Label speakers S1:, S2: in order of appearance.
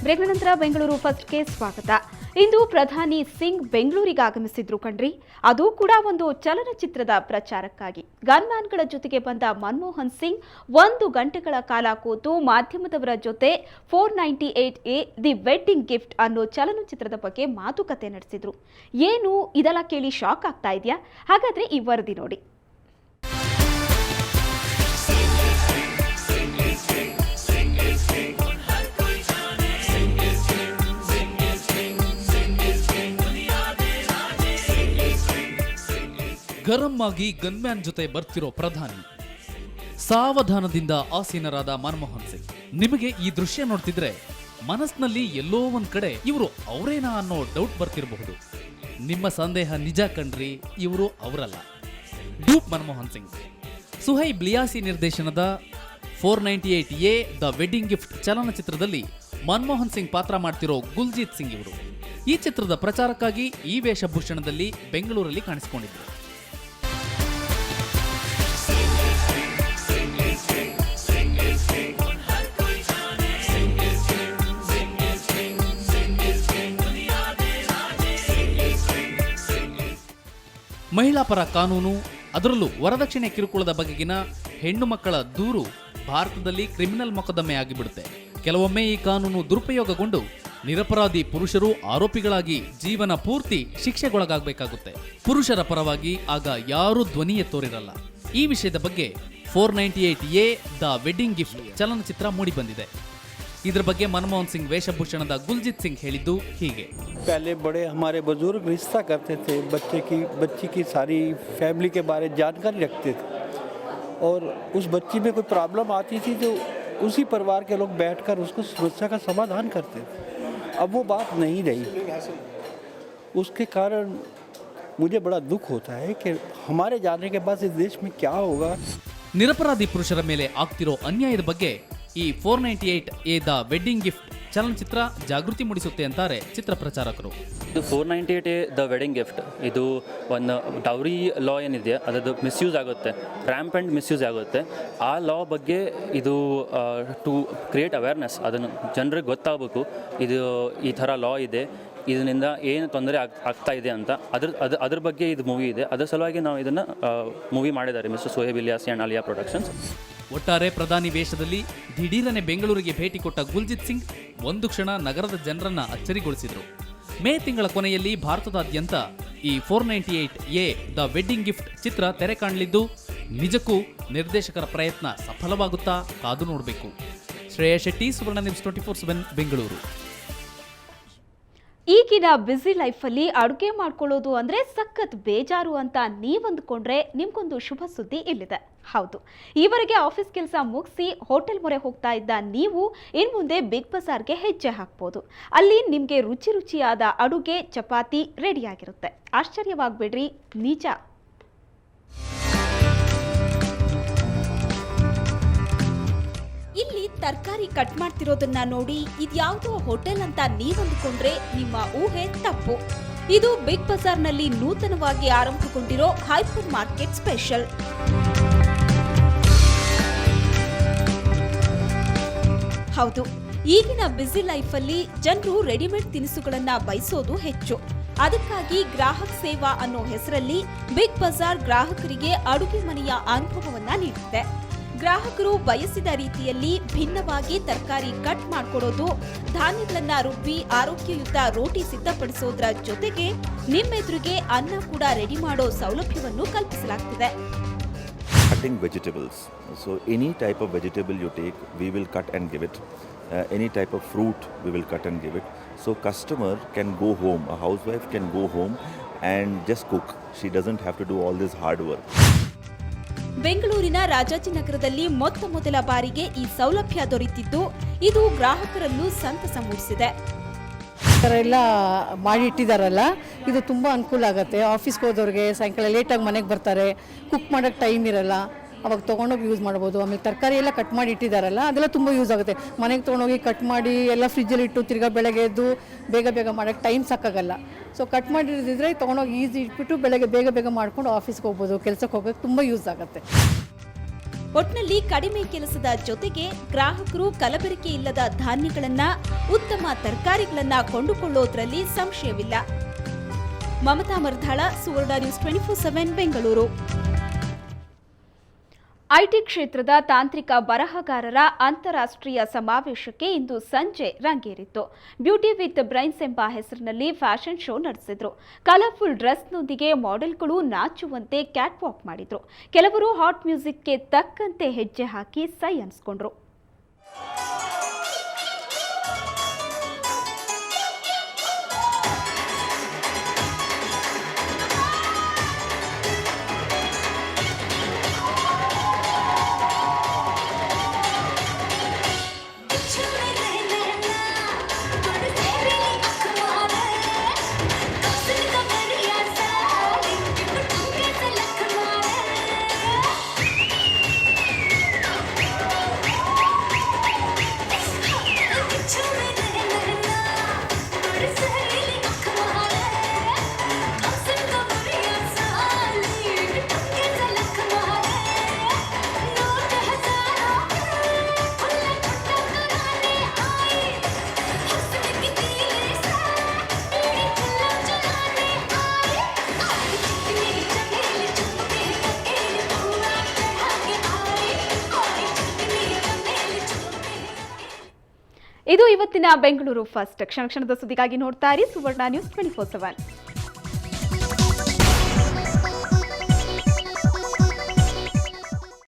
S1: ಬ್ರೇಕ್ನ ನಂತರ ಬೆಂಗಳೂರು ಫಸ್ಟ್ಗೆ ಸ್ವಾಗತ. ಇಂದು ಪ್ರಧಾನಿ ಸಿಂಗ್ ಬೆಂಗಳೂರಿಗೆ ಆಗಮಿಸಿದ್ರು ಕಣ್ರಿ. ಅದು ಕೂಡ ಒಂದು ಚಲನಚಿತ್ರದ ಪ್ರಚಾರಕ್ಕಾಗಿ. ಗನ್ಮ್ಯಾನ್ಗಳ ಜೊತೆಗೆ ಬಂದ ಮನಮೋಹನ್ ಸಿಂಗ್ 1 ಗಂಟೆಗಳ ಕಾಲ ಕೂತು ಮಾಧ್ಯಮದವರ ಜೊತೆ 498A ದಿ ವೆಡ್ಡಿಂಗ್ ಗಿಫ್ಟ್ ಅನ್ನೋ ಚಲನಚಿತ್ರದ ಬಗ್ಗೆ ಮಾತುಕತೆ ನಡೆಸಿದ್ರು. ಏನು ಇದೆಲ್ಲ ಕೇಳಿ ಶಾಕ್ ಆಗ್ತಾ ಇದೆಯಾ? ಹಾಗಾದ್ರೆ ಈ ವರದಿ ನೋಡಿ.
S2: ಗರಂ ಆಗಿ ಗನ್ಮ್ಯಾನ್ ಜೊತೆ ಬರ್ತಿರೋ ಪ್ರಧಾನಿ, ಸಾವಧಾನದಿಂದ ಆಸೀನರಾದ ಮನಮೋಹನ್ ಸಿಂಗ್. ನಿಮಗೆ ಈ ದೃಶ್ಯ ನೋಡ್ತಿದ್ರೆ ಮನಸ್ಸಿನಲ್ಲಿ ಎಲ್ಲೋ ಒಂದ್ ಕಡೆ ಇವರು ಅವರೇನಾ ಅನ್ನೋ ಡೌಟ್ ಬರ್ತಿರಬಹುದು. ನಿಮ್ಮ ಸಂದೇಹ ನಿಜ ಕಣ್ರಿ, ಇವರು ಅವರಲ್ಲ. ಡೂಪ್ ಮನಮೋಹನ್ ಸಿಂಗ್. ಸುಹೈಬ್ ಲಿಯಾಸಿ ನಿರ್ದೇಶನದ 498A ದ ವೆಡ್ಡಿಂಗ್ ಗಿಫ್ಟ್ ಚಲನಚಿತ್ರದಲ್ಲಿ ಮನಮೋಹನ್ ಸಿಂಗ್ ಪಾತ್ರ ಮಾಡ್ತಿರೋ ಗುಲ್ಜೀತ್ ಸಿಂಗ್ ಇವರು. ಈ ಚಿತ್ರದ ಪ್ರಚಾರಕ್ಕಾಗಿ ಈ ವೇಷಭೂಷಣದಲ್ಲಿ ಬೆಂಗಳೂರಲ್ಲಿ ಕಾಣಿಸಿಕೊಂಡಿದ್ರು. ಮಹಿಳಾ ಪರ ಕಾನೂನು, ಅದರಲ್ಲೂ ವರದಕ್ಷಿಣೆ ಕಿರುಕುಳದ ಬಗೆಗಿನ ಹೆಣ್ಣು ಮಕ್ಕಳ ದೂರು ಭಾರತದಲ್ಲಿ ಕ್ರಿಮಿನಲ್ ಮೊಕದ್ದಮೆ ಆಗಿಬಿಡುತ್ತೆ. ಕೆಲವೊಮ್ಮೆ ಈ ಕಾನೂನು ದುರುಪಯೋಗಗೊಂಡು ನಿರಪರಾಧಿ ಪುರುಷರು ಆರೋಪಿಗಳಾಗಿ ಜೀವನ ಪೂರ್ತಿ ಶಿಕ್ಷೆಗೊಳಗಾಗಬೇಕಾಗುತ್ತೆ. ಪುರುಷರ ಪರವಾಗಿ ಆಗ ಯಾರೂ ಧ್ವನಿ ಎತ್ತೋರಿರಲ್ಲ. ಈ ವಿಷಯದ ಬಗ್ಗೆ 498A ದ ವೆಡ್ಡಿಂಗ್ ಗಿಫ್ಟ್ ಚಲನಚಿತ್ರ ಮೂಡಿಬಂದಿದೆ. ಇದರ ಬಗ್ಗೆ ಮನಮೋಹನ್ ಸಿಂಗ್ ವೇಷಭೂಷಣದ ಗುಲ್ಜಿತ್ ಸಿಂಗ್ ಹೇಳಿದ್ದು ಹೀಗೆ.
S3: पहले बड़े हमारे बुजुर्ग रिश्ता करते थे, बच्ची की सारी फैमिली के बारे में जानकारी रखते थे और उस बच्ची में कोई प्रॉब्लम आती थी तो उसी परिवार के लोग बैठकर उसको समस्या का समाधान करते थे. अब वो बात नहीं रही. उसके कारण मुझे बड़ा दुख होता है कि हमारे जाने के बाद इस देश में क्या होगा.
S2: ನಿರಪರಾಧಿ ಪುರುಷರ ಮೇಲೆ ಆಗ್ತಿರೋ ಅನ್ಯಾಯದ ಬಗ್ಗೆ ಈ 498A ದ ವೆಡ್ಡಿಂಗ್ ಗಿಫ್ಟ್ ಚಲನಚಿತ್ರ ಜಾಗೃತಿ ಮೂಡಿಸುತ್ತೆ ಅಂತಾರೆ ಚಿತ್ರ ಪ್ರಚಾರಕರು.
S4: ಇದು 498A ದ ವೆಡ್ಡಿಂಗ್ ಗಿಫ್ಟ್, ಇದು ಒಂದು ಡೌರಿ ಲಾ ಏನಿದೆ ಅದರದ್ದು ಮಿಸ್ಯೂಸ್ ಆಗುತ್ತೆ, ರ್ಯಾಂಪೆಂಟ್ ಮಿಸ್ಯೂಸ್ ಆಗುತ್ತೆ. ಆ ಲಾ ಬಗ್ಗೆ ಇದು ಟು ಕ್ರಿಯೇಟ್ ಅವೇರ್ನೆಸ್, ಅದನ್ನು ಜನರಿಗೆ ಗೊತ್ತಾಗಬೇಕು ಇದು ಈ ಥರ ಲಾ ಇದೆ, ಇದರಿಂದ ಏನು ತೊಂದರೆ ಆಗ್ತಾ ಇದೆ ಅಂತ. ಅದ್ರ ಬಗ್ಗೆ ಇದು ಮೂವಿ ಇದೆ. ಅದರ ಸಲುವಾಗಿ ನಾವು ಇದನ್ನು ಮೂವಿ ಮಾಡಿದ್ದಾರೆ ಮಿಸ್ಟರ್ ಸುಹೈಬ್ ಇಲಿಯಾಸಿ ಆ್ಯಂಡ್ ಆಲಿಯಾ ಪ್ರೊಡಕ್ಷನ್ಸ್.
S2: ಒಟ್ಟಾರೆ ಪ್ರಧಾನಿ ವೇಷದಲ್ಲಿ ದಿಢೀರನೆ ಬೆಂಗಳೂರಿಗೆ ಭೇಟಿ ಕೊಟ್ಟ ಗುಲ್ಜಿತ್ ಸಿಂಗ್ ಒಂದು ಕ್ಷಣ ನಗರದ ಜನರನ್ನ ಅಚ್ಚರಿಗೊಳಿಸಿದರು. ಮೇ ತಿಂಗಳ ಕೊನೆಯಲ್ಲಿ ಭಾರತದಾದ್ಯಂತ ಈ 498A ದ ವೆಡ್ಡಿಂಗ್ ಗಿಫ್ಟ್ ಚಿತ್ರ ತೆರೆ ಕಾಣಲಿದ್ದು, ನಿಜಕ್ಕೂ ನಿರ್ದೇಶಕರ ಪ್ರಯತ್ನ ಸಫಲವಾಗುತ್ತಾ ಕಾದು ನೋಡಬೇಕು. ಶ್ರೇಯಾ ಶೆಟ್ಟಿ, ಸುವರ್ಣ ನ್ಯೂಸ್ 24/7 ಬೆಂಗಳೂರು.
S1: ಈಗಿನ ಬ್ಯುಸಿ ಲೈಫಲ್ಲಿ ಅಡುಗೆ ಮಾಡ್ಕೊಳ್ಳೋದು ಅಂದರೆ ಸಖತ್ ಬೇಜಾರು ಅಂತ ನೀವಂದ್ಕೊಂಡ್ರೆ ನಿಮ್ಗೊಂದು ಶುಭ ಸುದ್ದಿ ಇಲ್ಲಿದೆ. ಹೌದು, ಈವರೆಗೆ ಆಫೀಸ್ ಕೆಲಸ ಮುಗಿಸಿ ಹೋಟೆಲ್ ಮೊರೆ ಹೋಗ್ತಾ ಇದ್ದ ನೀವು ಇನ್ಮುಂದೆ ಬಿಗ್ ಬಜಾರ್ಗೆ ಹೆಜ್ಜೆ ಹಾಕ್ಬೋದು. ಅಲ್ಲಿ ನಿಮಗೆ ರುಚಿ ರುಚಿಯಾದ ಅಡುಗೆ ಚಪಾತಿ ರೆಡಿಯಾಗಿರುತ್ತೆ. ಆಶ್ಚರ್ಯವಾಗಬೇಡ್ರಿ, ನಿಜ. ಇಲ್ಲಿ ತರಕಾರಿ ಕಟ್ ಮಾಡ್ತಿರೋದನ್ನ ನೋಡಿ ಇದ್ಯಾವುದೋ ಹೋಟೆಲ್ ಅಂತ ನೀವಂದುಕೊಂಡ್ರೆ ನಿಮ್ಮ ಊಹೆ ತಪ್ಪು. ಇದು ಬಿಗ್ ಬಜಾರ್ನಲ್ಲಿ ನೂತನವಾಗಿ ಆರಂಭಗೊಂಡಿರೋ ಹೈಪರ್ ಮಾರ್ಕೆಟ್ ಸ್ಪೆಷಲ್. ಹೌದು, ಈಗಿನ ಬ್ಯುಸಿ ಲೈಫಲ್ಲಿ ಜನರು ರೆಡಿಮೇಡ್ ತಿನಿಸುಗಳನ್ನ ಬಯಸೋದು ಹೆಚ್ಚು. ಅದಕ್ಕಾಗಿ ಗ್ರಾಹಕ್ ಸೇವಾ ಅನ್ನೋ ಹೆಸರಲ್ಲಿ ಬಿಗ್ ಬಜಾರ್ ಗ್ರಾಹಕರಿಗೆ ಅಡುಗೆ ಮನೆಯ ಅನುಭವವನ್ನ ನೀಡುತ್ತೆ. ಗ್ರಾಹಕರು ಬಯಸಿದ ರೀತಿಯಲ್ಲಿ ಭಿನ್ನವಾಗಿ ತರಕಾರಿ ಕಟ್ ಮಾಡಿಕೊಡೋದು, ಧಾನ್ಯಗಳನ್ನ ರುಬ್ಬಿ ಆರೋಗ್ಯಯುತ ರೋಟಿ ಸಿದ್ಧಪಡಿಸೋದ್ರ ಜೊತೆಗೆ ನಿಮ್ಮೆದುರಿಗೆ ಅನ್ನ ಕೂಡ ರೆಡಿ ಮಾಡೋ ಸೌಲಭ್ಯವನ್ನು ಕಲ್ಪಿಸಲಾಗ್ತಿದೆ.
S5: Cutting vegetables. So any type of vegetable you take, we will cut and give it. Any type of fruit, we will cut and give it. So customer can go home, a housewife can go home and just cook. She doesn't have to do all this hard work.
S1: ಬೆಂಗಳೂರಿನ ರಾಜಾಜಿನಗರದಲ್ಲಿ ಮೊದಲ ಬಾರಿಗೆ ಈ ಸೌಲಭ್ಯ ದೊರೆತಿದ್ದು, ಇದು ಗ್ರಾಹಕರಲ್ಲೂ ಸಂತಸ ಮೂಡಿಸಿದೆ.
S6: ಎಲ್ಲ ಮಾಡಿ ಇಟ್ಟಿದ್ದಾರಲ್ಲ, ಇದು ತುಂಬ ಅನುಕೂಲ ಆಗುತ್ತೆ. ಆಫೀಸ್ಗೆ ಹೋದವ್ರಿಗೆ ಸಾಯಂಕಾಲ ಲೇಟಾಗಿ ಮನೆಗೆ ಬರ್ತಾರೆ, ಕುಕ್ ಮಾಡೋಕ್ಕೆ ಟೈಮ್ ಇರಲ್ಲ, ಅವಾಗ ತೊಗೊಂಡೋಗಿ ಯೂಸ್ ಮಾಡ್ಬೋದು. ಆಮೇಲೆ ತರಕಾರಿ ಎಲ್ಲ ಕಟ್ ಮಾಡಿ ಇಟ್ಟಿದ್ದಾರಲ್ಲ, ಅದೆಲ್ಲ ತುಂಬ ಯೂಸ್ ಆಗುತ್ತೆ. ಮನೆಗೆ ತೊಗೊಂಡೋಗಿ ಕಟ್ ಮಾಡಿ ಎಲ್ಲ ಫ್ರಿಜ್ಜಲ್ಲಿ ಇಟ್ಟು ತಿರ್ಗಾ ಬೆಳಗ್ಗೆ ಎದ್ದು ಬೇಗ ಮಾಡೋಕ್ಕೆ ಟೈಮ್ ಸಾಕಾಗಲ್ಲ. ಸೊ ಕಟ್ ಮಾಡಿರೋದಿದ್ರೆ ತೊಗೊಂಡೋಗಿ ಈಸಿ ಇಟ್ಬಿಟ್ಟು ಬೆಳಗ್ಗೆ ಬೇಗ ಮಾಡ್ಕೊಂಡು ಆಫೀಸ್ಗೆ ಹೋಗ್ಬೋದು, ಕೆಲಸಕ್ಕೆ ಹೋಗೋಕ್ಕೆ ತುಂಬ ಯೂಸ್ ಆಗುತ್ತೆ.
S1: ಒಟ್ನಲ್ಲಿ ಕಡಿಮೆ ಕೆಲಸದ ಜೊತೆಗೆ ಗ್ರಾಹಕರು ಕಲಬೆರಕೆ ಇಲ್ಲದ ಧಾನ್ಯಗಳನ್ನ, ಉತ್ತಮ ತರಕಾರಿಗಳನ್ನ ಕೊಂಡುಕೊಳ್ಳೋದ್ರಲ್ಲಿ ಸಂಶಯವಿಲ್ಲ. ಮಮತಾ ಮರ್ಧಾಳ, ಸುವರ್ಣ ನ್ಯೂಸ್ 24/7 ಬೆಂಗಳೂರು. ಐಟಿ ಕ್ಷೇತ್ರದ ತಾಂತ್ರಿಕ ಬರಹಗಾರರ ಅಂತಾರಾಷ್ಟ್ರೀಯ ಸಮಾವೇಶಕ್ಕೆ ಇಂದು ಸಂಜೆ ರಂಗೇರಿತ್ತು. ಬ್ಯೂಟಿ ವಿತ್ ಬ್ರೈನ್ಸ್ ಎಂಬ ಹೆಸರಿನಲ್ಲಿ ಫ್ಯಾಷನ್ ಶೋ ನಡೆಸಿದ್ರು. ಕಲರ್ಫುಲ್ ಡ್ರೆಸ್ನೊಂದಿಗೆ ಮಾಡೆಲ್ಗಳು ನಾಚುವಂತೆ ಕ್ಯಾಟ್ ವಾಕ್ ಮಾಡಿದ್ರು. ಕೆಲವರು ಹಾಟ್ ಮ್ಯೂಸಿಕ್ಗೆ ತಕ್ಕಂತೆ ಹೆಜ್ಜೆ ಹಾಕಿ ಸೈ ಅನ್ಸ್ಕೊಂಡ್ರು. ಇದು ಇವತ್ತಿನ ಬೆಂಗಳೂರು ಫಸ್ಟ್. ಕ್ಷಣ ಕ್ಷಣದ ಸುದ್ದಿಗಾಗಿ ನೋಡ್ತಾ ಇರಿ ಸುವರ್ಣ ನ್ಯೂಸ್ 24/7.